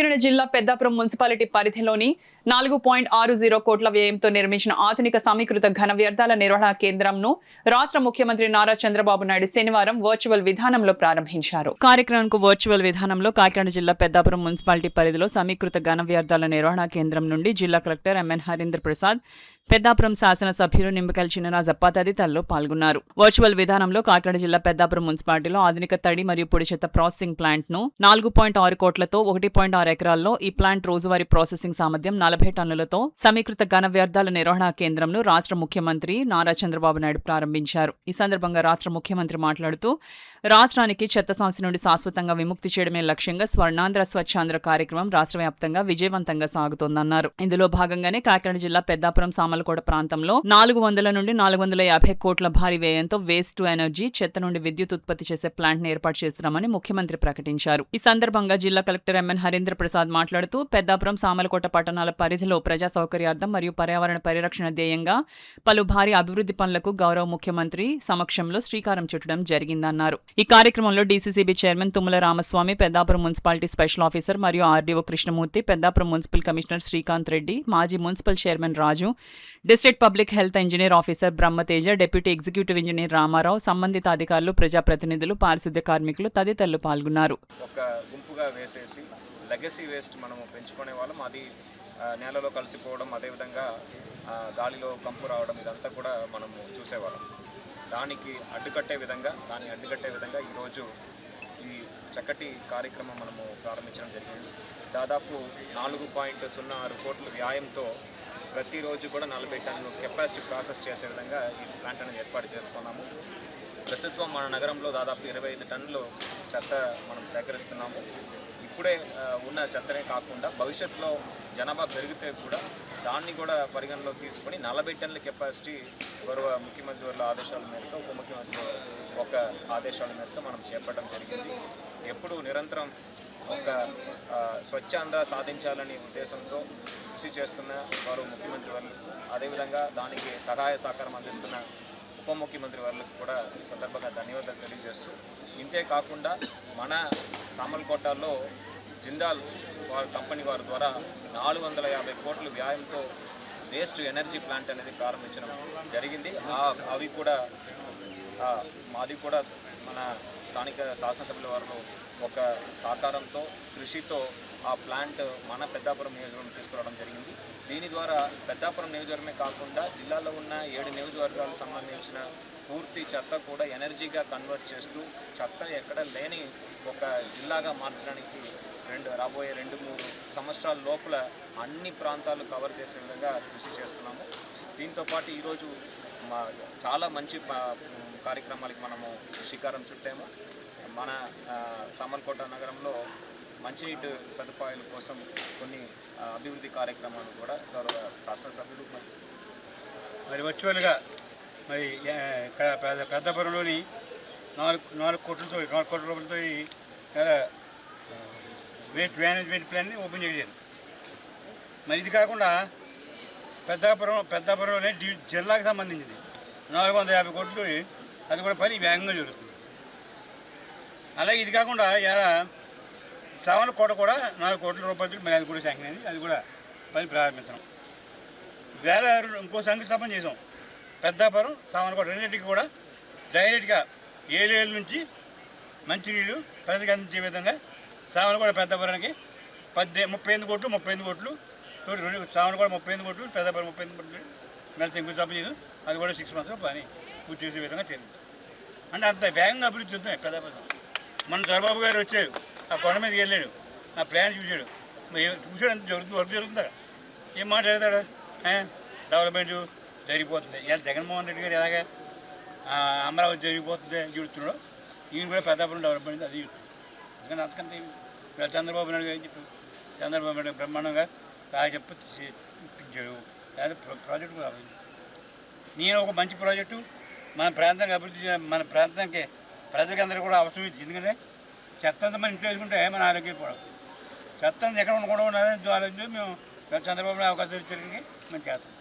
కాకినాడ జిల్లా పెద్దాపురం మున్సిపాలిటీ పరిధిలోని 4.60 కోట్ల వ్యయంతో నిర్మించిన ఆధునిక సమీకృత ఘన వ్యర్థాల నిర్వహణ కేంద్రంను రాష్ట్ర ముఖ్యమంత్రి నారా చంద్రబాబు నాయుడు శనివారం వర్చువల్ విధానంలో ప్రారంభించారు. కార్యక్రమంకు వర్చువల్ విధానంలో కాకినాడ జిల్లా పెద్దాపురం మున్సిపాలిటీ పరిధిలో సమీకృత ఘన వ్యర్థాల నిర్వహణ కేంద్రం నుండి జిల్లా కలెక్టర్ ఎంఎన్ హరీంద్ర ప్రసాద్, పెద్దాపురం శాసనసభ్యులు నిమ్మకల్ చినరాజప్ప తదితరులు పాల్గొన్నారు. వర్చువల్ విధానంలో కాకినాడ జిల్లా పెద్దాపురం మున్సిపాలిటీలో ఆధునిక తడి మరియు పొడి చెత్త ప్రాసెసింగ్ ప్లాంట్ ను 4.6 కోట్లతో 1.6 ఎకరాల్లో ఈ ప్లాంట్ రోజువారీ ప్రాసెసింగ్ సామర్థ్యం 40 టన్నులతో సమీకృత ఘన వ్యర్థాల నిర్వహణ కేంద్రంను రాష్ట్ర ముఖ్యమంత్రి నారా చంద్రబాబు నాయుడు ప్రారంభించారు. ఈ సందర్భంగా రాష్ట్ర ముఖ్యమంత్రి మాట్లాడుతూ రాష్ట్రానికి చెత్త సమస్య నుండి శాశ్వతంగా విముక్తి చేయడమే లక్ష్యంగా స్వర్ణాంధ్ర స్వచ్ఛాంధ్ర కార్యక్రమం రాష్ట్ర వ్యాప్తంగా విజయవంతంగా సాగుతోందన్నారు. ఇందులో భాగంగానే కాకినాడ జిల్లా పెద్దాపురం సామలకోట ప్రాంతంలో 400 నుండి 450 కోట్ల భారీ వ్యయంతో వేస్ట్ టు ఎనర్జీ చెత్త నుండి విద్యుత్ ఉత్పత్తి చేసే ప్లాంట్ ను ఏర్పాటు చేస్తున్నామని ముఖ్యమంత్రి ప్రకటించారు. ఈ సందర్భంగా జిల్లా కలెక్టర్ ఎంఎన్ హరీంద్ర ప్రసాద్ మాట్లాడుతూ పెద్దాపురం సామలకోట పట్టణాల పరిధిలో ప్రజా సౌకర్యార్థం మరియు పర్యావరణ పరిరక్షణ ధ్యేయంగా పలు భారీ అభివృద్ధి పనులకు గౌరవ ముఖ్యమంత్రి సమక్షంలో శ్రీకారం చుట్టడం జరిగిందన్నారు. ఈ కార్యక్రమంలో DCCB chairman Tummala Ramaswamy, Peddapuram municipality special officer మరియు RDO Krishnamurthy, Peddapuram municipal commissioner Srikanth Reddy, మాజీ municipal chairman Raju, district public health engineer officer Brahmateja, deputy executive engineer Ramarao, సంబంధిత అధికారులు, ప్రజాప్రతినిధులు, పారిశుద్ధ్య కార్మికులు తదితరులు పాల్గొన్నారు. ఒక గుంపుగా వేసేసి లెగసీ వేస్ట్ మనము పెంచుకునే వాళ్ళం, అది నేలలో కలిసిపోవడం, అదేవిధంగా గాలిలో కంపు రావడం, ఇదంతా కూడా మనము చూసేవాళ్ళం. దాన్ని అడ్డుకట్టే విధంగా ఈరోజు ఈ చక్కటి కార్యక్రమం మనము ప్రారంభించడం జరిగింది. దాదాపు 4.06 కోట్ల వ్యాయంతో ప్రతిరోజు కూడా 40 టన్నులు కెపాసిటీ ప్రాసెస్ చేసే విధంగా ఈ ప్లాంట్ అనేది ఏర్పాటు చేసుకున్నాము. ప్రస్తుతం మన నగరంలో దాదాపు 25 టన్నులు చెత్త మనం సేకరిస్తున్నాము. ఇప్పుడే ఉన్న చెత్తనే కాకుండా భవిష్యత్తులో జనాభా పెరిగితే కూడా దాన్ని కూడా పరిగణలో తీసుకొని 40 టన్నుల కెపాసిటీ గౌరవ ముఖ్యమంత్రి వారి ఆదేశాల మేరకు, ఉప ముఖ్యమంత్రి ఒక ఆదేశాల మేరకు మనం చేపట్టడం జరిగింది. ఎప్పుడు నిరంతరం ఒక స్వచ్ఛాంధ్ర సాధించాలనే ఉద్దేశంతో కృషి చేస్తున్న గౌరవ ముఖ్యమంత్రి వారు, అదేవిధంగా దానికి సహాయ సహకారం అందిస్తున్న ఉప ముఖ్యమంత్రి వారికి కూడా ఈ సందర్భంగా ధన్యవాదాలు తెలియజేస్తూ, ఇంతే కాకుండా మన సామలకోటలో జిందాల్ కంపెనీ వారి ద్వారా 450 కోట్ల వ్యాయంతో వేస్ట్ ఎనర్జీ ప్లాంట్ అనేది ప్రారంభించడం జరిగింది. అవి కూడా మాది కూడా మన స్థానిక శాసనసభ్యుల వారు ఒక సహకారంతో, కృషితో ఆ ప్లాంట్ మన పెద్దాపురం నియోజకవర్గం తీసుకురావడం జరిగింది. దీని ద్వారా పెద్దాపురం నియోజకవర్గమే కాకుండా జిల్లాలో ఉన్న 7 నియోజకవర్గాలకు సంబంధించిన పూర్తి చెత్త కూడా ఎనర్జీగా కన్వర్ట్ చేస్తూ చెత్త ఎక్కడ లేని ఒక జిల్లాగా మార్చడానికి రాబోయే 2-3 సంవత్సరాల లోపల అన్ని ప్రాంతాలు కవర్ చేసే విధంగా కృషి చేస్తున్నాము. దీంతోపాటు ఈరోజు చాలా మంచి కార్యక్రమాలకి మనము శ్రీకారం చుట్టాము. మన సామలకోట నగరంలో మంచినీటి సదుపాయాల కోసం కొన్ని అభివృద్ధి కార్యక్రమాలు కూడా గౌరవ శాసనసభ్యులు మరి వర్చువల్గా మరి పెద్దపురంలోని 4 కోట్ల రూపాయలతో వేస్ట్ మేనేజ్మెంట్ ప్లాన్ని ఓపెన్ చేశారు. మరి ఇది కాకుండా పెద్దాపురంలోనే జిల్లాకు సంబంధించింది 450 కోట్లు, అది కూడా పని వేగంగా జరుగుతుంది. అలాగే ఇది కాకుండా ఇలా సామలకోట కూడా 4 కోట్ల రూపాయలు, మరి అది కూడా శాంక్షన్ అయింది, అది కూడా పని ప్రారంభించడం. ఇంకో శంకుస్థాపన చేసాం. పెద్దాపురం సామలకోట రెండింటికి కూడా డైరెక్ట్గా ఏలేళ్ళ నుంచి మంచినీళ్ళు ప్రజలకు అందించే విధంగా సామలకోట పెద్దాపురానికి 35 కోట్లు, సామలకోట 35 కోట్లు, పెద్దాపురం 35 కోట్లు మేము శంకుస్థాపన చేసాం. అది కూడా 6 months పని పూర్తి చేసే విధంగా చేరింది. అంటే అంత వేగంగా అభివృద్ధి చెందుతాయి పెద్దాపురం. మన చంద్రబాబు గారు వచ్చాడు, ఆ కొండ మీదకి వెళ్ళాడు, ఆ ప్లాన్ చూశాడు, అంత వర్క్ జరుగుతుందా? ఏం మాట్లాడతాడు? డెవలప్మెంట్ జరిగిపోతుంది. ఇలా జగన్మోహన్ రెడ్డి గారు ఎలాగా అమరావతి జరిగిపోతుంది చూస్తున్నాడు, ఈయన కూడా పెద్దాపురం డెవలప్మెంట్ అది చూస్తుంది. ఎందుకంటే అంతకంటే చంద్రబాబు నాయుడు గారు ఏం చెప్పారు? చంద్రబాబు నాయుడు బ్రహ్మాండంగా బాగా ఇప్పించాడు. లేదా ప్రాజెక్టు కూడా అవ్వదు. నేను ఒక మంచి ప్రాజెక్టు మన ప్రాంతానికి అభివృద్ధి, మన ప్రాంతానికి ప్రజలకందరూ కూడా అవసరం ఇది. ఎందుకంటే చెత్త అంతా మన ఇంట్లో వేసుకుంటే మన ఆరోగ్యం కూడా చెత్త ఎక్కడ ఉండకుండా ఆలోచించి మేము చంద్రబాబు నాయుడు అవకాశం ఇచ్చడానికి మేము చేస్తాం.